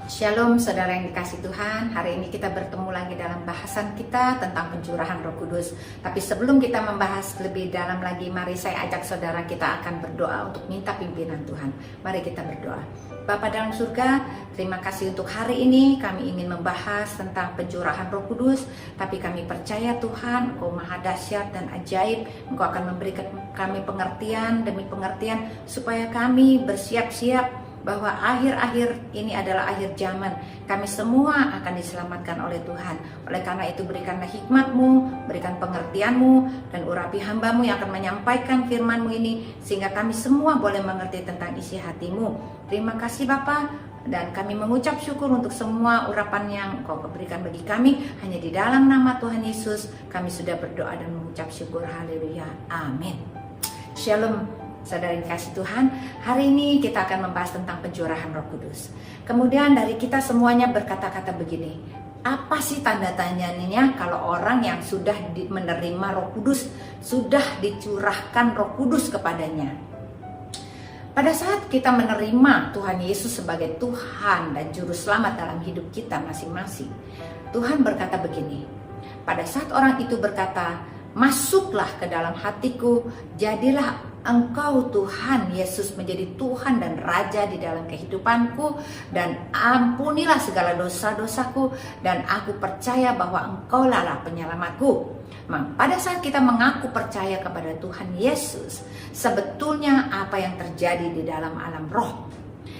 Shalom saudara yang dikasih Tuhan. Hari ini kita bertemu lagi dalam bahasan kita tentang pencurahan Roh Kudus. Tapi sebelum kita membahas lebih dalam lagi, mari saya ajak saudara kita akan berdoa untuk minta pimpinan Tuhan. Mari kita berdoa. Bapa dalam surga, terima kasih untuk hari ini. Kami ingin membahas tentang pencurahan Roh Kudus, tapi kami percaya Tuhan, Engkau maha dahsyat dan ajaib. Engkau akan memberikan kami pengertian demi pengertian supaya kami bersiap-siap bahwa akhir-akhir ini adalah akhir zaman. Kami semua akan diselamatkan oleh Tuhan. Oleh karena itu berikanlah hikmat-Mu, berikan pengertian-Mu, dan urapi hamba-Mu yang akan menyampaikan firman-Mu ini, sehingga kami semua boleh mengerti tentang isi hati-Mu. Terima kasih Bapa, dan kami mengucap syukur untuk semua urapan yang Kau berikan bagi kami. Hanya di dalam nama Tuhan Yesus kami sudah berdoa dan mengucap syukur. Haleluya, amin. Shalom saudara yang kasih Tuhan. Hari ini kita akan membahas tentang pencurahan Roh Kudus. Kemudian dari kita semuanya berkata-kata begini, apa sih tanda tanyanya kalau orang yang sudah menerima Roh Kudus, sudah dicurahkan Roh Kudus kepadanya? Pada saat kita menerima Tuhan Yesus sebagai Tuhan dan Juru Selamat dalam hidup kita masing-masing, Tuhan berkata begini, pada saat orang itu berkata, masuklah ke dalam hatiku, jadilah Engkau Tuhan Yesus menjadi Tuhan dan Raja di dalam kehidupanku, dan ampunilah segala dosa-dosaku, dan aku percaya bahwa Engkau lah penyelamatku. Pada saat kita mengaku percaya kepada Tuhan Yesus, sebetulnya apa yang terjadi di dalam alam roh?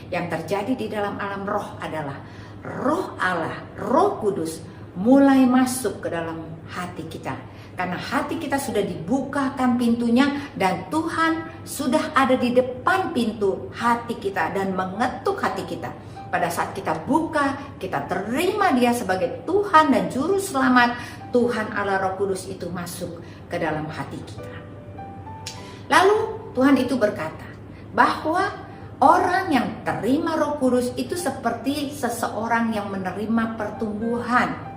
Yang terjadi di dalam alam roh adalah Roh Allah, Roh Kudus mulai masuk ke dalam hati kita. Karena hati kita sudah dibukakan pintunya, dan Tuhan sudah ada di depan pintu hati kita dan mengetuk hati kita. Pada saat kita buka, kita terima Dia sebagai Tuhan dan Juru Selamat, Tuhan Allah Roh Kudus itu masuk ke dalam hati kita. Lalu Tuhan itu berkata bahwa orang yang terima Roh Kudus itu seperti seseorang yang menerima pertumbuhan.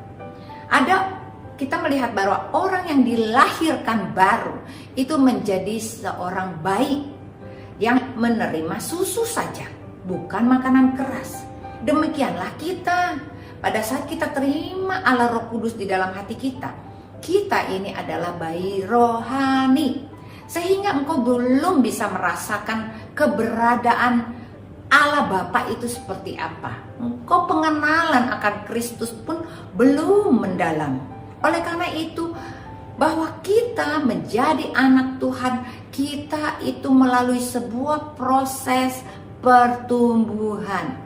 Kita melihat bahwa orang yang dilahirkan baru itu menjadi seorang bayi yang menerima susu saja, bukan makanan keras. Demikianlah kita. Pada saat kita terima Allah Roh Kudus di dalam hati kita, kita ini adalah bayi rohani. Sehingga engkau belum bisa merasakan keberadaan Allah Bapa itu seperti apa. Engkau pengenalan akan Kristus pun belum mendalam. Oleh karena itu, bahwa kita menjadi anak Tuhan, kita itu melalui sebuah proses pertumbuhan,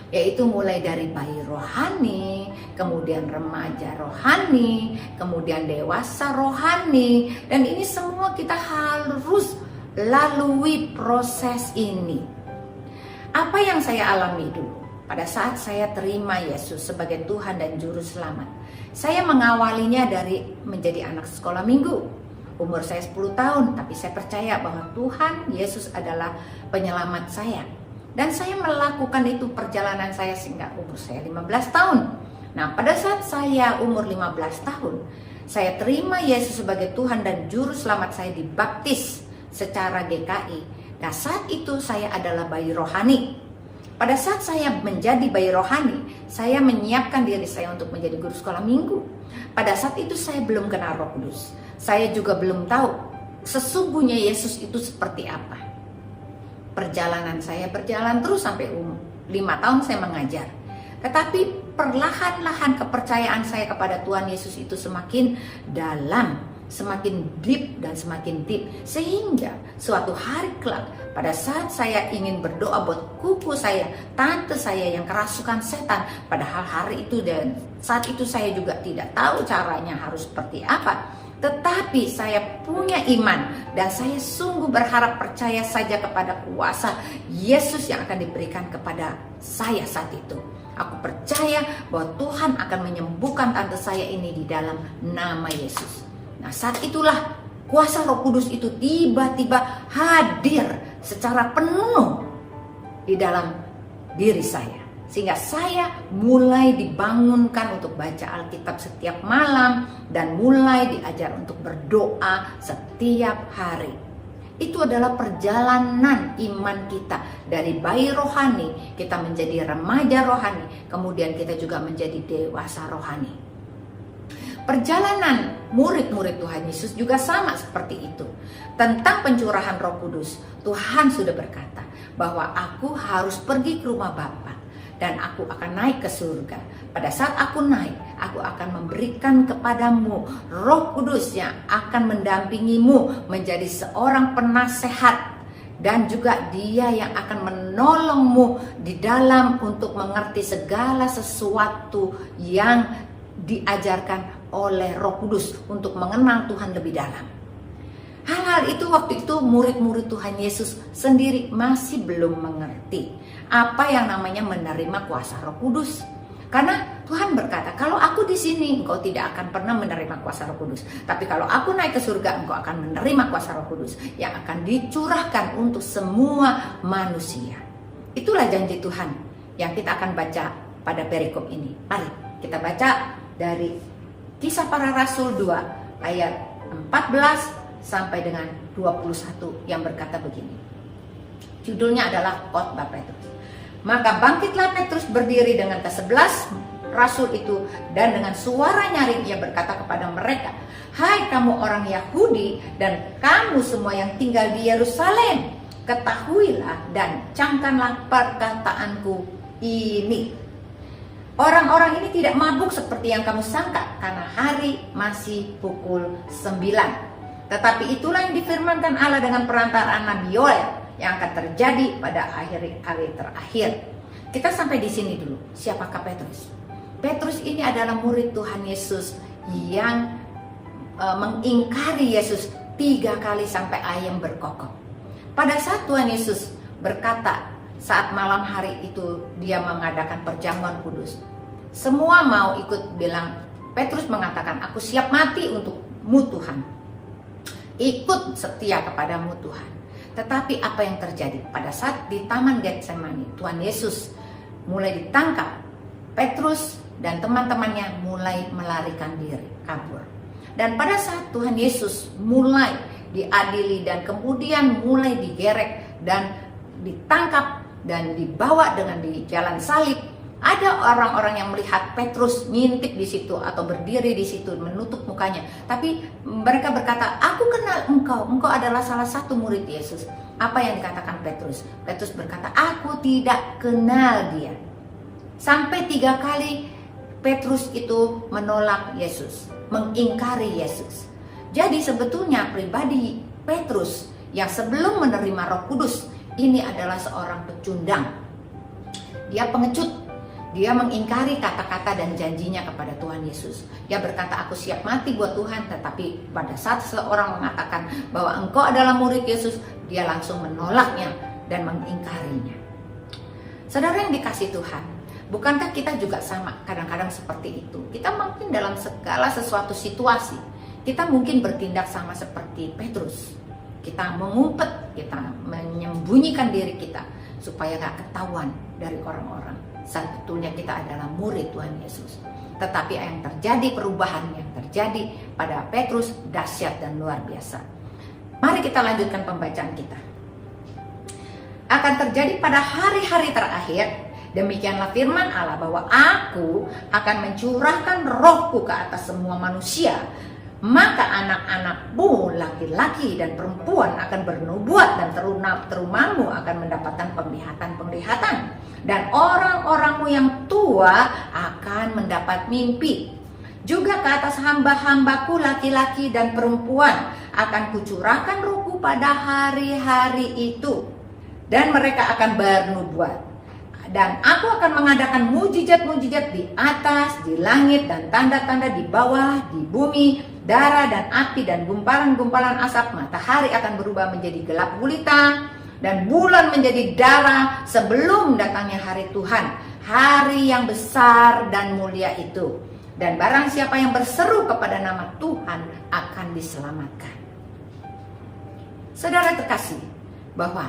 yaitu mulai dari bayi rohani, kemudian remaja rohani, kemudian dewasa rohani, dan ini semua kita harus lalui proses ini. Apa yang saya alami dulu pada saat saya terima Yesus sebagai Tuhan dan Juru Selamat? Saya mengawalinya dari menjadi anak sekolah minggu. Umur saya 10 tahun, tapi saya percaya bahwa Tuhan Yesus adalah penyelamat saya. Dan saya melakukan itu perjalanan saya sehingga umur saya 15 tahun. Nah, pada saat saya umur 15 tahun, saya terima Yesus sebagai Tuhan dan Juru Selamat, saya dibaptis secara GKI. Nah, saat itu saya adalah bayi rohani. Pada saat saya menjadi bayi rohani, saya menyiapkan diri saya untuk menjadi guru sekolah minggu. Pada saat itu saya belum kenal Roh Kudus. Saya juga belum tahu sesungguhnya Yesus itu seperti apa. Perjalanan saya berjalan terus sampai 5 tahun saya mengajar. Tetapi perlahan-lahan kepercayaan saya kepada Tuhan Yesus itu semakin dalam, semakin deep dan semakin deep, sehingga suatu hari kelak pada saat saya ingin berdoa buat kuku saya, tante saya yang kerasukan setan, padahal hari itu dan saat itu saya juga tidak tahu caranya harus seperti apa, tetapi saya punya iman dan saya sungguh berharap percaya saja kepada kuasa Yesus yang akan diberikan kepada saya saat itu. Aku percaya bahwa Tuhan akan menyembuhkan tante saya ini di dalam nama Yesus. Nah, saat itulah kuasa Roh Kudus itu tiba-tiba hadir secara penuh di dalam diri saya. Sehingga saya mulai dibangunkan untuk baca Alkitab setiap malam dan mulai diajar untuk berdoa setiap hari. Itu adalah perjalanan iman kita dari bayi rohani, kita menjadi remaja rohani, kemudian kita juga menjadi dewasa rohani. Perjalanan murid-murid Tuhan Yesus juga sama seperti itu. Tentang pencurahan Roh Kudus, Tuhan sudah berkata bahwa aku harus pergi ke rumah Bapa dan aku akan naik ke surga. Pada saat aku naik, aku akan memberikan kepadamu Roh Kudus yang akan mendampingimu menjadi seorang penasehat, dan juga Dia yang akan menolongmu di dalam untuk mengerti segala sesuatu yang diajarkan oleh Roh Kudus untuk mengenal Tuhan lebih dalam. Hal-hal itu waktu itu murid-murid Tuhan Yesus sendiri masih belum mengerti apa yang namanya menerima kuasa Roh Kudus. Karena Tuhan berkata, kalau aku di sini engkau tidak akan pernah menerima kuasa Roh Kudus. Tapi kalau aku naik ke surga, engkau akan menerima kuasa Roh Kudus yang akan dicurahkan untuk semua manusia. Itulah janji Tuhan yang kita akan baca pada perikop ini. Mari kita baca dari Kisah Para Rasul 2 ayat 14 sampai dengan 21 yang berkata begini. Judulnya adalah Khotbah Petrus. Maka bangkitlah Petrus berdiri dengan ke-11 rasul itu, dan dengan suara nyaring ia berkata kepada mereka, "Hai kamu orang Yahudi dan kamu semua yang tinggal di Yerusalem, ketahuilah dan camkanlah perkataanku ini. Orang-orang ini tidak mabuk seperti yang kamu sangka, karena hari masih pukul 9. Tetapi itulah yang difirmankan Allah dengan perantaraan Nabi Yoel yang akan terjadi pada hari terakhir." Kita sampai di sini dulu. Siapakah Petrus? Petrus ini adalah murid Tuhan Yesus yang mengingkari Yesus 3 kali sampai ayam berkokok. Pada saat Tuhan Yesus berkata, saat malam hari itu dia mengadakan perjamuan kudus, semua mau ikut bilang, Petrus mengatakan, "Aku siap mati untukmu Tuhan, ikut setia kepadamu Tuhan." Tetapi apa yang terjadi? Pada saat di Taman Getsemani, Tuhan Yesus mulai ditangkap. Petrus dan teman-temannya mulai melarikan diri, kabur. Dan pada saat Tuhan Yesus mulai diadili dan kemudian mulai digerek dan ditangkap dan dibawa dengan di jalan salib, ada orang-orang yang melihat Petrus ngintip di situ atau berdiri di situ menutup mukanya. Tapi mereka berkata, "Aku kenal engkau adalah salah satu murid Yesus." Apa yang dikatakan Petrus? Petrus berkata, "Aku tidak kenal dia." Sampai 3 kali Petrus itu menolak Yesus, mengingkari Yesus. Jadi sebetulnya pribadi Petrus yang sebelum menerima Roh Kudus ini adalah seorang pecundang. Dia pengecut. Dia mengingkari kata-kata dan janjinya kepada Tuhan Yesus. Dia berkata, "Aku siap mati buat Tuhan." Tetapi pada saat seseorang mengatakan bahwa engkau adalah murid Yesus, dia langsung menolaknya dan mengingkarinya. Saudara yang dikasih Tuhan, bukankah kita juga sama kadang-kadang seperti itu? Kita mungkin dalam segala sesuatu situasi, kita mungkin bertindak sama seperti Petrus. Kita mengumpet, kita menyembunyikan diri kita supaya gak ketahuan dari orang-orang. Sebetulnya kita adalah murid Tuhan Yesus. Tetapi yang terjadi, perubahan yang terjadi pada Petrus dahsyat dan luar biasa. Mari kita lanjutkan pembacaan kita. Akan terjadi pada hari-hari terakhir, demikianlah firman Allah, bahwa Aku akan mencurahkan Rohku ke atas semua manusia. Maka anak-anakmu laki-laki dan perempuan akan bernubuat, dan terumamu akan mendapatkan penglihatan-penglihatan, dan orang-orangmu yang tua akan mendapat mimpi. Juga ke atas hamba-hambaku laki-laki dan perempuan akan kucurahkan Rohku pada hari-hari itu, dan mereka akan bernubuat. Dan aku akan mengadakan mujizat-mujizat di atas, di langit, dan tanda-tanda di bawah, di bumi, darah dan api dan gumpalan-gumpalan asap. Matahari akan berubah menjadi gelap gulita dan bulan menjadi darah sebelum datangnya hari Tuhan, hari yang besar dan mulia itu. Dan barang siapa yang berseru kepada nama Tuhan akan diselamatkan. Saudara terkasih, bahwa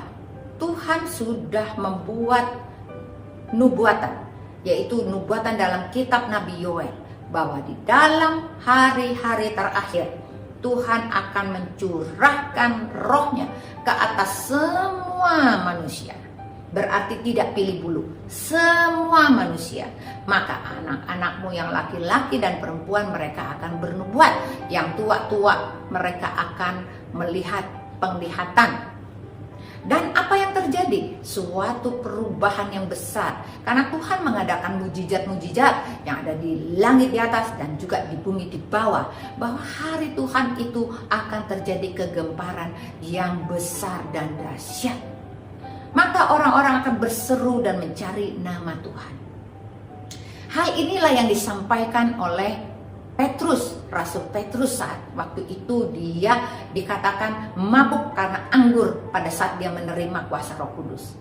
Tuhan sudah membuat nubuatan, yaitu nubuatan dalam kitab Nabi Yoel, bahwa di dalam hari-hari terakhir Tuhan akan mencurahkan rohnya ke atas semua manusia. Berarti tidak pilih bulu, semua manusia. Maka anak-anakmu yang laki-laki dan perempuan mereka akan bernubuat. Yang tua-tua mereka akan melihat penglihatan. Dan apa yang terjadi? Suatu perubahan yang besar. Karena Tuhan mengadakan mujizat-mujizat yang ada di langit di atas dan juga di bumi di bawah. Bahwa hari Tuhan itu akan terjadi kegemparan yang besar dan dahsyat. Maka orang-orang akan berseru dan mencari nama Tuhan. Hal inilah yang disampaikan oleh Petrus, Rasul Petrus saat waktu itu dia dikatakan mabuk karena anggur pada saat dia menerima kuasa Roh Kudus.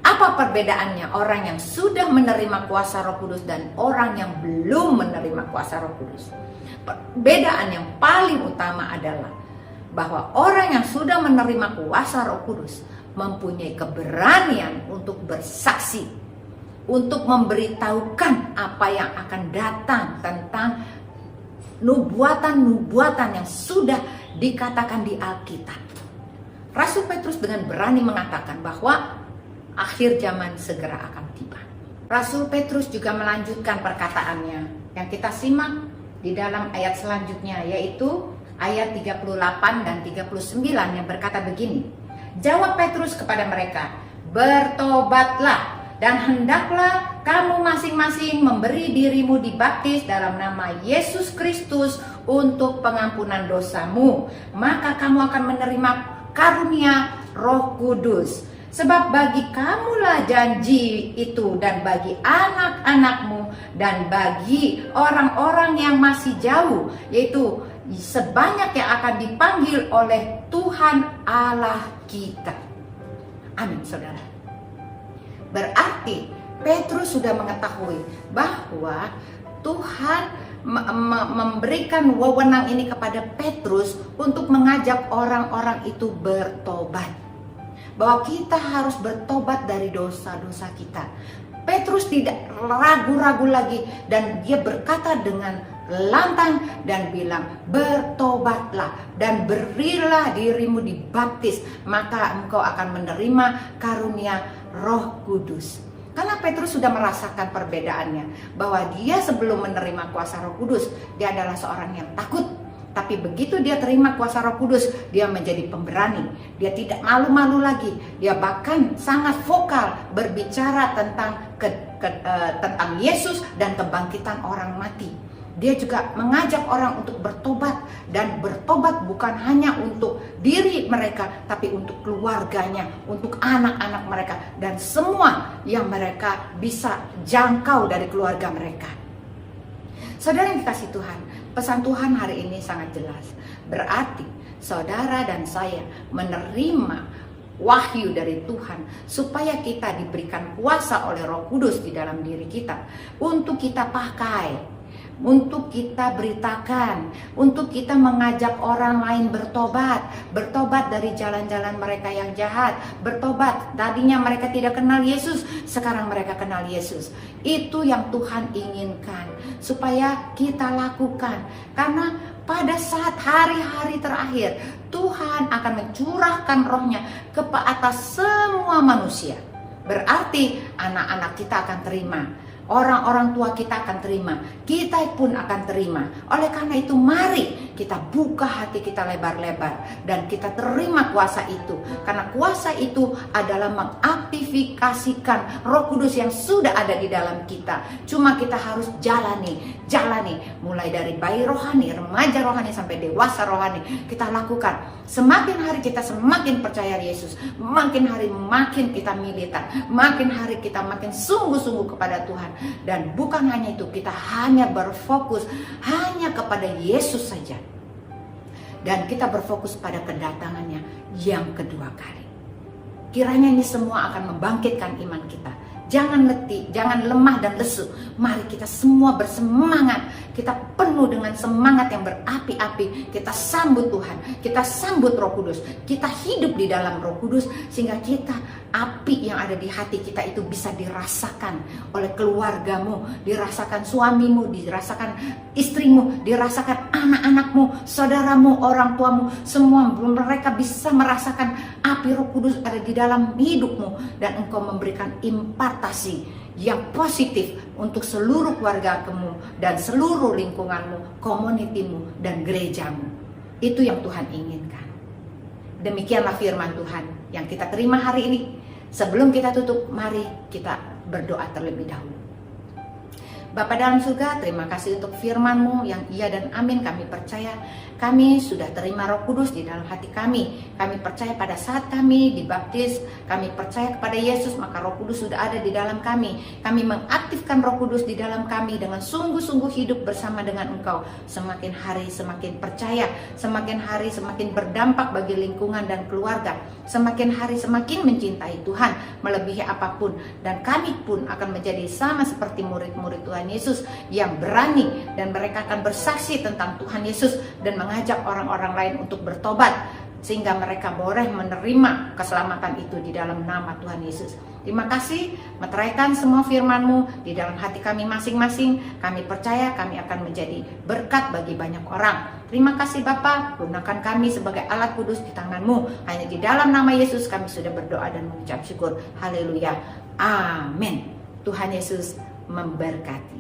Apa perbedaannya orang yang sudah menerima kuasa Roh Kudus dan orang yang belum menerima kuasa Roh Kudus? Perbedaan yang paling utama adalah bahwa orang yang sudah menerima kuasa Roh Kudus mempunyai keberanian untuk bersaksi, untuk memberitahukan apa yang akan datang tentang nubuatan-nubuatan yang sudah dikatakan di Alkitab. Rasul Petrus dengan berani mengatakan bahwa akhir zaman segera akan tiba. Rasul Petrus juga melanjutkan perkataannya yang kita simak di dalam ayat selanjutnya, yaitu ayat 38 dan 39 yang berkata begini. Jawab Petrus kepada mereka, "Bertobatlah dan hendaklah kamu masing-masing memberi dirimu dibaptis dalam nama Yesus Kristus untuk pengampunan dosamu. Maka kamu akan menerima karunia Roh Kudus. Sebab bagi kamulah janji itu dan bagi anak-anakmu dan bagi orang-orang yang masih jauh, yaitu sebanyak yang akan dipanggil oleh Tuhan Allah kita." Amin, saudara. Berarti Petrus sudah mengetahui bahwa Tuhan memberikan wewenang ini kepada Petrus untuk mengajak orang-orang itu bertobat. Bahwa kita harus bertobat dari dosa-dosa kita. Petrus tidak ragu-ragu lagi dan dia berkata dengan lantang dan bilang, "Bertobatlah dan berilah dirimu dibaptis, maka engkau akan menerima karunia Roh Kudus." Karena Petrus sudah merasakan perbedaannya, bahwa dia sebelum menerima kuasa Roh Kudus, dia adalah seorang yang takut. Tapi begitu dia terima kuasa Roh Kudus, dia menjadi pemberani. Dia tidak malu-malu lagi. Dia bahkan sangat vokal berbicara tentang tentang Yesus dan kebangkitan orang mati. Dia juga mengajak orang untuk bertobat, dan bertobat bukan hanya untuk diri mereka, tapi untuk keluarganya, untuk anak-anak mereka, dan semua yang mereka bisa jangkau dari keluarga mereka. Saudara yang dikasihi Tuhan, pesan Tuhan hari ini sangat jelas. Berarti saudara dan saya menerima wahyu dari Tuhan supaya kita diberikan kuasa oleh Roh Kudus di dalam diri kita untuk kita pakai, untuk kita beritakan, untuk kita mengajak orang lain bertobat dari jalan-jalan mereka yang jahat, bertobat. Tadinya mereka tidak kenal Yesus, sekarang mereka kenal Yesus. Itu yang Tuhan inginkan supaya kita lakukan, karena pada saat hari-hari terakhir Tuhan akan mencurahkan rohnya ke atas semua manusia. Berarti anak-anak kita akan terima, orang-orang tua kita akan terima, kita pun akan terima. Oleh karena itu mari kita buka hati kita lebar-lebar dan kita terima kuasa itu. Karena kuasa itu adalah mengaktifikasikan Roh Kudus yang sudah ada di dalam kita. Cuma kita harus jalani mulai dari bayi rohani, remaja rohani sampai dewasa rohani. Kita lakukan. Semakin hari kita semakin percaya Yesus, makin hari makin kita militan, makin hari kita makin sungguh-sungguh kepada Tuhan. Dan bukan hanya itu, kita hanya berfokus hanya kepada Yesus saja. Dan kita berfokus pada kedatangannya yang kedua kali. Kiranya ini semua akan membangkitkan iman kita Jangan letih, jangan lemah dan lesu. Mari kita semua bersemangat. Kita penuh dengan semangat yang berapi-api. Kita sambut Tuhan, kita sambut Roh Kudus. Kita hidup di dalam Roh Kudus sehingga kita, api yang ada di hati kita itu bisa dirasakan oleh keluargamu, dirasakan suamimu, dirasakan istrimu, dirasakan anak-anakmu, saudaramu, orang tuamu. Semua mereka bisa merasakan api Roh Kudus ada di dalam hidupmu, dan engkau memberikan impartasi yang positif untuk seluruh keluarga kamu dan seluruh lingkunganmu, komunitimu, dan gerejamu. Itu yang Tuhan inginkan. Demikianlah firman Tuhan yang kita terima hari ini. Sebelum kita tutup, mari kita berdoa terlebih dahulu. Bapa dalam surga, terima kasih untuk firman-Mu yang iya dan amin. Kami percaya kami sudah terima Roh Kudus di dalam hati kami. Kami percaya pada saat kami dibaptis, kami percaya kepada Yesus, maka Roh Kudus sudah ada di dalam kami. Kami mengaktifkan Roh Kudus di dalam kami dengan sungguh-sungguh hidup bersama dengan Engkau. Semakin hari semakin percaya, semakin hari semakin berdampak bagi lingkungan dan keluarga. Semakin hari semakin mencintai Tuhan melebihi apapun. Dan kami pun akan menjadi sama seperti murid-murid Tuhan Yesus yang berani, dan mereka akan bersaksi tentang Tuhan Yesus dan mengajak orang-orang lain untuk bertobat sehingga mereka boleh menerima keselamatan itu di dalam nama Tuhan Yesus. Terima kasih, meteraikan semua firman-Mu di dalam hati kami masing-masing. Kami percaya kami akan menjadi berkat bagi banyak orang. Terima kasih Bapa, gunakan kami sebagai alat kudus di tangan-Mu. Hanya di dalam nama Yesus kami sudah berdoa dan mengucap syukur. Haleluya. Amin. Tuhan Yesus memberkati.